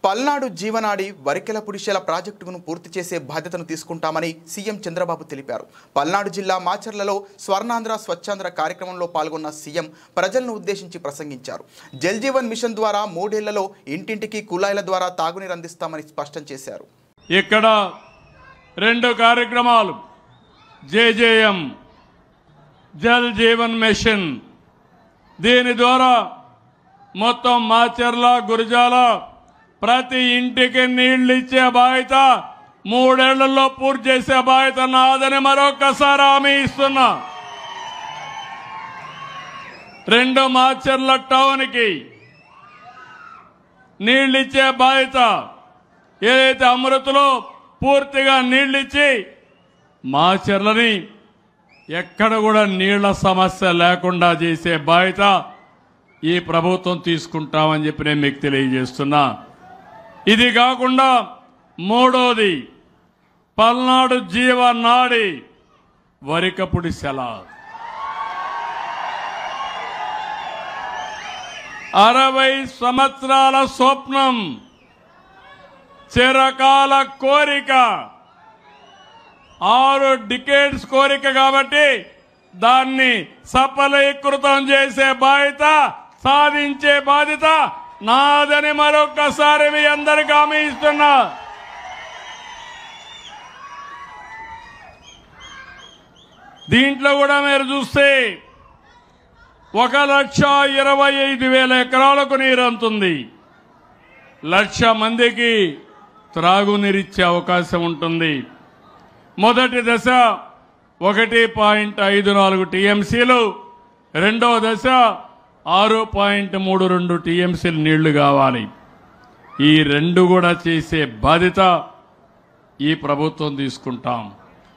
పల్నాడు జీవనాడి వరికెలపుడిశల ప్రాజెక్టును పూర్తి చేసే బాధ్యతను తీసుకుంటామని సీఎం చంద్రబాబు తెలిపారు. పల్నాడు జిల్లా మాచర్లలో స్వర్ణాంధ్ర స్వచ్ఛాంధ్ర కార్యక్రమంలో పాల్గొన్న సీఎం ప్రజలను ఉద్దేశించి ప్రసంగించారు. జల్ జీవన్ మిషన్ ద్వారా 3 ఏళ్లలో ఇంటింటికి కుళాయిల ద్వారా తాగునీరు అందిస్తామని స్పష్టం చేశారు. ఇక్కడ 2 కార్యక్రమాలు జేజేఎం జల్ జీవన్ మిషన్ దీని ద్వారా మొత్తం మాచర్ల గురజాల ప్రతి ఇంటికి నీళ్లు ఇచ్చే బాధ్యత 3 ఏళ్లలో పూర్తి చేసే బాధ్యత నాదని మరొకసారి హామీ ఇస్తున్నా. 2 మాచర్ల టౌన్ కి నీళ్లు ఇచ్చే బాధ్యత ఏదైతే అమృతలో పూర్తిగా నీళ్లు ఇచ్చి మాచర్లని ఎక్కడ కూడా నీళ్ల సమస్య లేకుండా చేసే బాధ్యత ఈ ప్రభుత్వం తీసుకుంటామని చెప్పి నేను మీకు తెలియజేస్తున్నా. ఇది కాకుండా 3వది పల్నాడు జీవనాడి వరికపుడిశల 60 సంవత్సరాల స్వప్నం చిరకాల కోరిక 6 డికేడ్స్ కోరిక కాబట్టి దాన్ని సఫలీకృతం చేసే బాధ్యత సాధించే బాధ్యత నాదని మరొకసారి మీ అందరికీ హామీ ఇస్తున్నా. దీంట్లో కూడా మీరు చూస్తే 1,25,000 ఎకరాలకు నీరు అందుతుంది. 1,00,000 మందికి త్రాగునీరిచ్చే అవకాశం ఉంటుంది. మొదటి దశ 1.54 టీఎంసీలు, రెండవ దశ 6.32 టీఎంసీలు నీళ్లు కావాలి. ఈ 2 కూడా చేసే బాధ్యత ఈ ప్రభుత్వం తీసుకుంటాం.